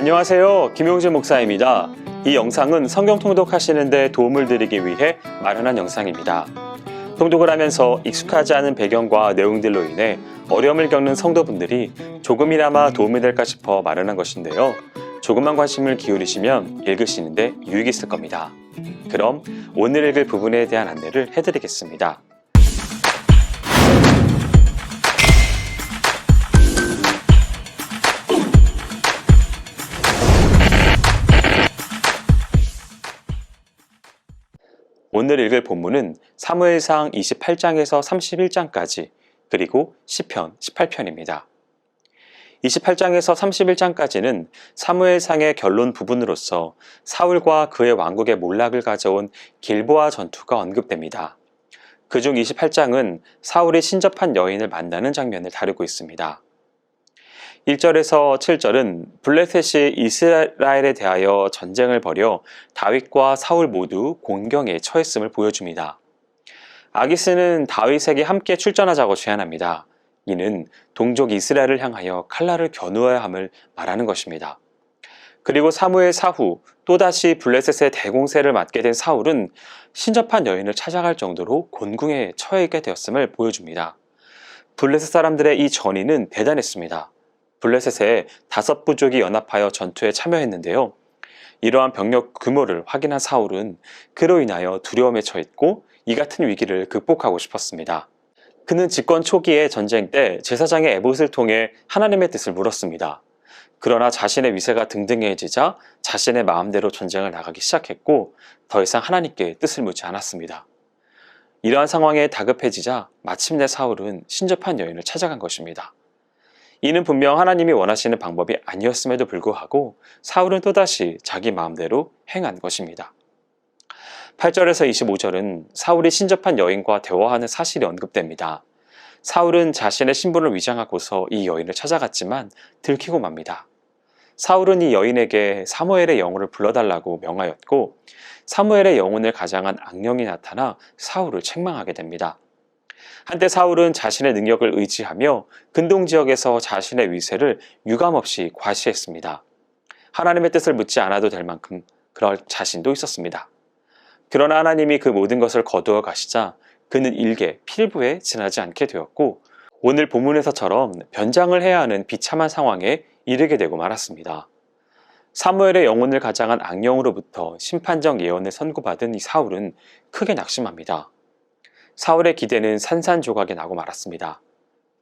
안녕하세요. 김용진 목사입니다. 이 영상은 성경 통독하시는 데 도움을 드리기 위해 마련한 영상입니다. 통독을 하면서 익숙하지 않은 배경과 내용들로 인해 어려움을 겪는 성도분들이 조금이나마 도움이 될까 싶어 마련한 것인데요. 조금만 관심을 기울이시면 읽으시는데 유익이 있을 겁니다. 그럼 오늘 읽을 부분에 대한 안내를 해드리겠습니다. 오늘 읽을 본문은 사무엘상 28장에서 31장까지 그리고 시편 18편입니다. 28장에서 31장까지는 사무엘상의 결론 부분으로서 사울과 그의 왕국의 몰락을 가져온 길보아 전투가 언급됩니다. 그중 28장은 사울이 신접한 여인을 만나는 장면을 다루고 있습니다. 1절에서 7절은 블레셋이 이스라엘에 대하여 전쟁을 벌여 다윗과 사울 모두 공경에 처했음을 보여줍니다. 아기스는 다윗에게 함께 출전하자고 제안합니다. 이는 동족 이스라엘을 향하여 칼날을 겨누어야 함을 말하는 것입니다. 그리고 사무엘 사후 또다시 블레셋의 대공세를 맡게 된 사울은 신접한 여인을 찾아갈 정도로 곤궁에 처하게 되었음을 보여줍니다. 블레셋 사람들의 이 전의는 대단했습니다. 블레셋의 5부족이 연합하여 전투에 참여했는데요. 이러한 병력 규모를 확인한 사울은 그로 인하여 두려움에 처했고 이 같은 위기를 극복하고 싶었습니다. 그는 집권 초기의 전쟁 때 제사장의 에봇을 통해 하나님의 뜻을 물었습니다. 그러나 자신의 위세가 등등해지자 자신의 마음대로 전쟁을 나가기 시작했고 더 이상 하나님께 뜻을 묻지 않았습니다. 이러한 상황에 다급해지자 마침내 사울은 신접한 여인을 찾아간 것입니다. 이는 분명 하나님이 원하시는 방법이 아니었음에도 불구하고 사울은 또다시 자기 마음대로 행한 것입니다. 8절에서 25절은 사울이 신접한 여인과 대화하는 사실이 언급됩니다. 사울은 자신의 신분을 위장하고서 이 여인을 찾아갔지만 들키고 맙니다. 사울은 이 여인에게 사무엘의 영혼을 불러달라고 명하였고 사무엘의 영혼을 가장한 악령이 나타나 사울을 책망하게 됩니다. 한때 사울은 자신의 능력을 의지하며 근동지역에서 자신의 위세를 유감없이 과시했습니다. 하나님의 뜻을 묻지 않아도 될 만큼 그럴 자신도 있었습니다. 그러나 하나님이 그 모든 것을 거두어 가시자 그는 일개 필부에 지나지 않게 되었고 오늘 본문에서처럼 변장을 해야 하는 비참한 상황에 이르게 되고 말았습니다. 사무엘의 영혼을 가장한 악령으로부터 심판적 예언을 선고받은 이 사울은 크게 낙심합니다. 사울의 기대는 산산조각이 나고 말았습니다.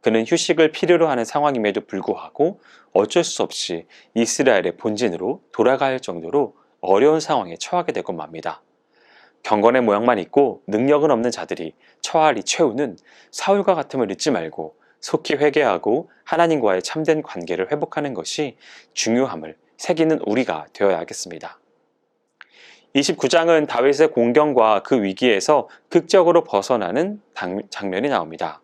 그는 휴식을 필요로 하는 상황임에도 불구하고 어쩔 수 없이 이스라엘의 본진으로 돌아갈 정도로 어려운 상황에 처하게 되고 맙니다. 경건의 모양만 있고 능력은 없는 자들이 처하리 최후는 사울과 같음을 잊지 말고 속히 회개하고 하나님과의 참된 관계를 회복하는 것이 중요함을 새기는 우리가 되어야 하겠습니다. 29장은 다윗의 공경과 그 위기에서 극적으로 벗어나는 장면이 나옵니다.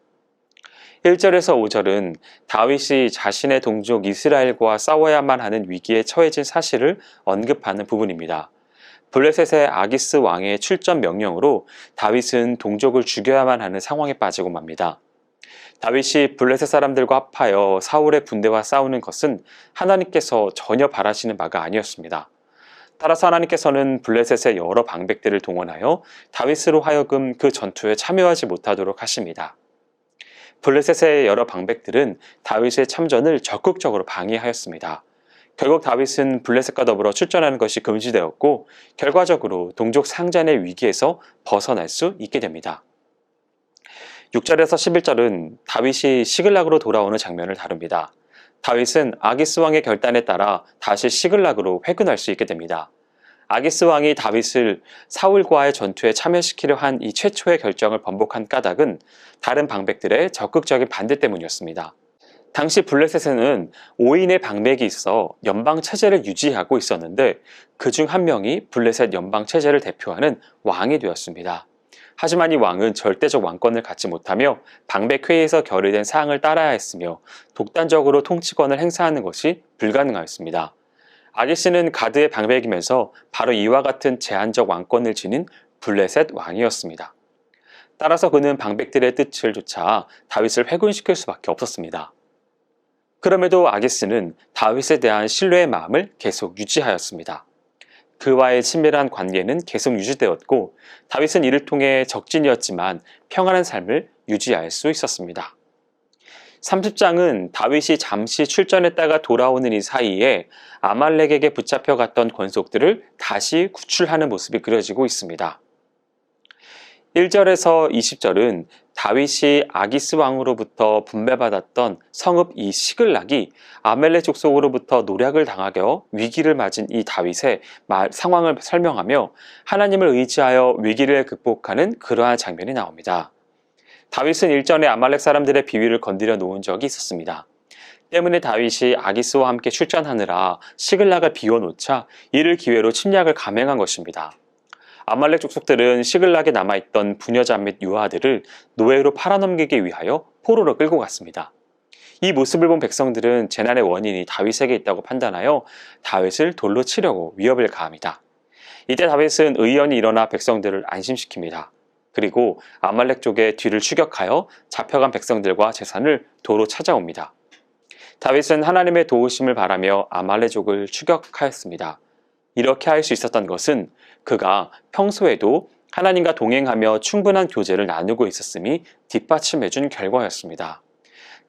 1절에서 5절은 다윗이 자신의 동족 이스라엘과 싸워야만 하는 위기에 처해진 사실을 언급하는 부분입니다. 블레셋의 아기스 왕의 출전 명령으로 다윗은 동족을 죽여야만 하는 상황에 빠지고 맙니다. 다윗이 블레셋 사람들과 합하여 사울의 군대와 싸우는 것은 하나님께서 전혀 바라시는 바가 아니었습니다. 따라서 하나님께서는 블레셋의 여러 방백들을 동원하여 다윗으로 하여금 그 전투에 참여하지 못하도록 하십니다. 블레셋의 여러 방백들은 다윗의 참전을 적극적으로 방해하였습니다. 결국 다윗은 블레셋과 더불어 출전하는 것이 금지되었고 결과적으로 동족 상잔의 위기에서 벗어날 수 있게 됩니다. 6절에서 11절은 다윗이 시글락으로 돌아오는 장면을 다룹니다. 다윗은 아기스 왕의 결단에 따라 다시 시글락으로 회군할 수 있게 됩니다. 아기스 왕이 다윗을 사울과의 전투에 참여시키려 한 이 최초의 결정을 번복한 까닭은 다른 방백들의 적극적인 반대 때문이었습니다. 당시 블레셋에는 5인의 방백이 있어 연방체제를 유지하고 있었는데 그중 한 명이 블레셋 연방체제를 대표하는 왕이 되었습니다. 하지만 이 왕은 절대적 왕권을 갖지 못하며 방백회의에서 결의된 사항을 따라야 했으며 독단적으로 통치권을 행사하는 것이 불가능하였습니다. 아기스는 가드의 방백이면서 바로 이와 같은 제한적 왕권을 지닌 블레셋 왕이었습니다. 따라서 그는 방백들의 뜻을 조차 다윗을 회군시킬 수밖에 없었습니다. 그럼에도 아기스는 다윗에 대한 신뢰의 마음을 계속 유지하였습니다. 그와의 친밀한 관계는 계속 유지되었고 다윗은 이를 통해 적진이었지만 평안한 삶을 유지할 수 있었습니다. 30장은 다윗이 잠시 출전했다가 돌아오는 이 사이에 아말렉에게 붙잡혀갔던 권속들을 다시 구출하는 모습이 그려지고 있습니다. 1절에서 20절은 다윗이 아기스 왕으로부터 분배받았던 성읍 이 시글락이 아말렉 족속으로부터 노략을 당하여 위기를 맞은 이 다윗의 상황을 설명하며 하나님을 의지하여 위기를 극복하는 그러한 장면이 나옵니다. 다윗은 일전에 아말렉 사람들의 비위를 건드려 놓은 적이 있었습니다. 때문에 다윗이 아기스와 함께 출전하느라 시글락을 비워놓자 이를 기회로 침략을 감행한 것입니다. 아말렉 족속들은 시글락에 남아있던 부녀자 및 유아들을 노예로 팔아넘기기 위하여 포로로 끌고 갔습니다. 이 모습을 본 백성들은 재난의 원인이 다윗에게 있다고 판단하여 다윗을 돌로 치려고 위협을 가합니다. 이때 다윗은 의연히 일어나 백성들을 안심시킵니다. 그리고 아말렉 쪽의 뒤를 추격하여 잡혀간 백성들과 재산을 도로 찾아옵니다. 다윗은 하나님의 도우심을 바라며 아말렉족을 추격하였습니다. 이렇게 할 수 있었던 것은 그가 평소에도 하나님과 동행하며 충분한 교제를 나누고 있었음이 뒷받침해준 결과였습니다.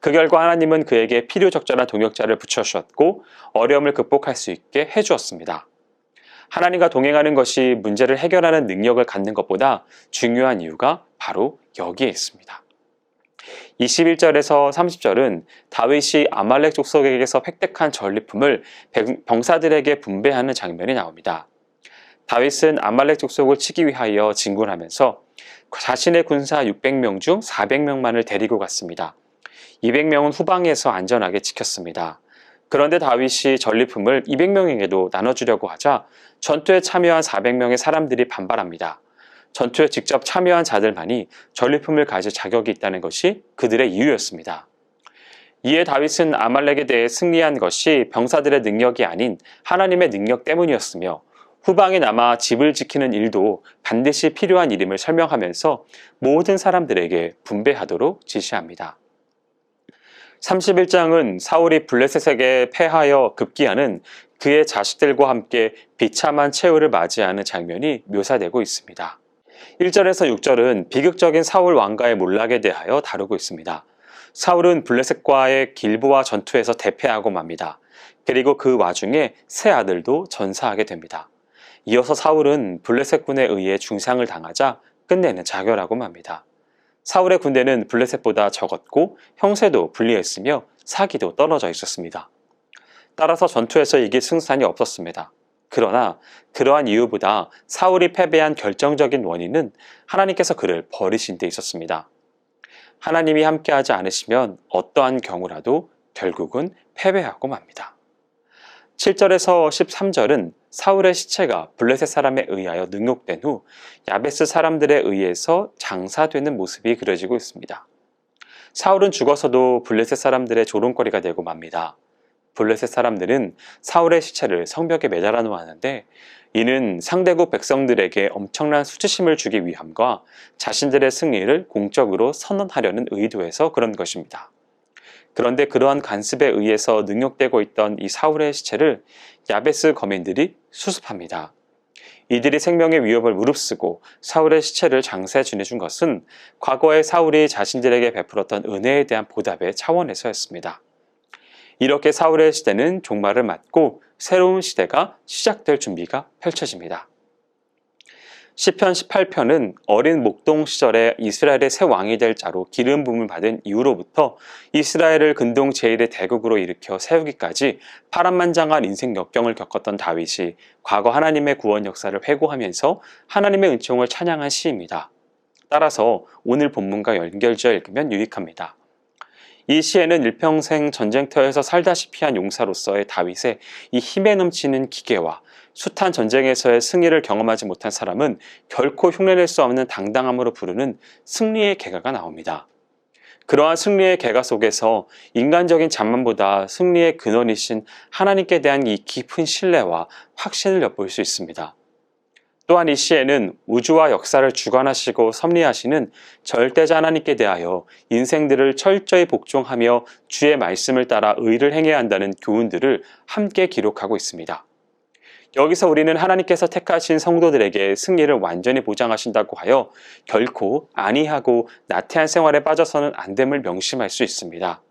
그 결과 하나님은 그에게 필요적절한 동역자를 붙여주셨고 어려움을 극복할 수 있게 해주었습니다. 하나님과 동행하는 것이 문제를 해결하는 능력을 갖는 것보다 중요한 이유가 바로 여기에 있습니다. 21절에서 30절은 다윗이 아말렉 족속에게서 획득한 전리품을 병사들에게 분배하는 장면이 나옵니다. 다윗은 아말렉 족속을 치기 위하여 진군하면서 자신의 군사 600명 중 400명만을 데리고 갔습니다. 200명은 후방에서 안전하게 지켰습니다. 그런데 다윗이 전리품을 200명에게도 나눠주려고 하자 전투에 참여한 400명의 사람들이 반발합니다. 전투에 직접 참여한 자들만이 전리품을 가질 자격이 있다는 것이 그들의 이유였습니다. 이에 다윗은 아말렉에 대해 승리한 것이 병사들의 능력이 아닌 하나님의 능력 때문이었으며 후방에 남아 집을 지키는 일도 반드시 필요한 일임을 설명하면서 모든 사람들에게 분배하도록 지시합니다. 31장은 사울이 블레셋에게 패하여 급기야는 그의 자식들과 함께 비참한 최후를 맞이하는 장면이 묘사되고 있습니다. 1절에서 6절은 비극적인 사울 왕가의 몰락에 대하여 다루고 있습니다. 사울은 블레셋과의 길보아 전투에서 대패하고 맙니다. 그리고 그 와중에 세 아들도 전사하게 됩니다. 이어서 사울은 블레셋군에 의해 중상을 당하자 끝내는 자결하고 맙니다. 사울의 군대는 블레셋보다 적었고 형세도 불리했으며 사기도 떨어져 있었습니다. 따라서 전투에서 이길 승산이 없었습니다. 그러나 그러한 이유보다 사울이 패배한 결정적인 원인은 하나님께서 그를 버리신 데 있었습니다. 하나님이 함께하지 않으시면 어떠한 경우라도 결국은 패배하고 맙니다. 7절에서 13절은 사울의 시체가 블레셋 사람에 의하여 능욕된 후 야베스 사람들에 의해서 장사되는 모습이 그려지고 있습니다. 사울은 죽어서도 블레셋 사람들의 조롱거리가 되고 맙니다. 블레셋 사람들은 사울의 시체를 성벽에 매달아 놓았는데 이는 상대국 백성들에게 엄청난 수치심을 주기 위함과 자신들의 승리를 공적으로 선언하려는 의도에서 그런 것입니다. 그런데 그러한 간습에 의해서 능욕되고 있던 이 사울의 시체를 야베스 거민들이 수습합니다. 이들이 생명의 위협을 무릅쓰고 사울의 시체를 장사해 지내준 것은 과거에 사울이 자신들에게 베풀었던 은혜에 대한 보답의 차원에서였습니다. 이렇게 사울의 시대는 종말을 맞고 새로운 시대가 시작될 준비가 펼쳐집니다. 시편 18편은 어린 목동 시절에 이스라엘의 새 왕이 될 자로 기름 부음을 받은 이후로부터 이스라엘을 근동 제1의 대국으로 일으켜 세우기까지 파란만장한 인생 역경을 겪었던 다윗이 과거 하나님의 구원 역사를 회고하면서 하나님의 은총을 찬양한 시입니다. 따라서 오늘 본문과 연결지어 읽으면 유익합니다. 이 시에는 일평생 전쟁터에서 살다시피 한 용사로서의 다윗의 이 힘에 넘치는 기계와 숱한 전쟁에서의 승리를 경험하지 못한 사람은 결코 흉내낼 수 없는 당당함으로 부르는 승리의 계가가 나옵니다. 그러한 승리의 계가 속에서 인간적인 자만보다 승리의 근원이신 하나님께 대한 이 깊은 신뢰와 확신을 엿볼 수 있습니다. 또한 이 시에는 우주와 역사를 주관하시고 섭리하시는 절대자 하나님께 대하여 인생들을 철저히 복종하며 주의 말씀을 따라 의를 행해야 한다는 교훈들을 함께 기록하고 있습니다. 여기서 우리는 하나님께서 택하신 성도들에게 승리를 완전히 보장하신다고 하여 결코 안이하고 나태한 생활에 빠져서는 안 됨을 명심할 수 있습니다.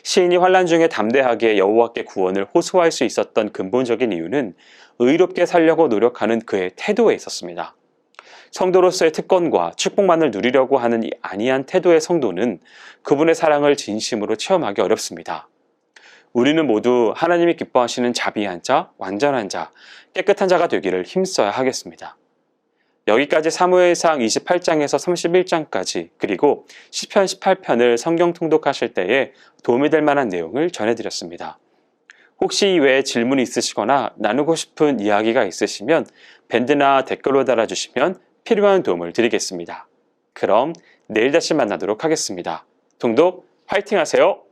시인이 환난 중에 담대하게 여호와께 구원을 호소할 수 있었던 근본적인 이유는 의롭게 살려고 노력하는 그의 태도에 있었습니다. 성도로서의 특권과 축복만을 누리려고 하는 이 안이한 태도의 성도는 그분의 사랑을 진심으로 체험하기 어렵습니다. 우리는 모두 하나님이 기뻐하시는 자비한 자, 완전한 자, 깨끗한 자가 되기를 힘써야 하겠습니다. 여기까지 사무엘상 28장에서 31장까지 그리고 시편 18편을 성경 통독하실 때에 도움이 될 만한 내용을 전해드렸습니다. 혹시 이외에 질문이 있으시거나 나누고 싶은 이야기가 있으시면 밴드나 댓글로 달아주시면 필요한 도움을 드리겠습니다. 그럼 내일 다시 만나도록 하겠습니다. 통독 화이팅 하세요!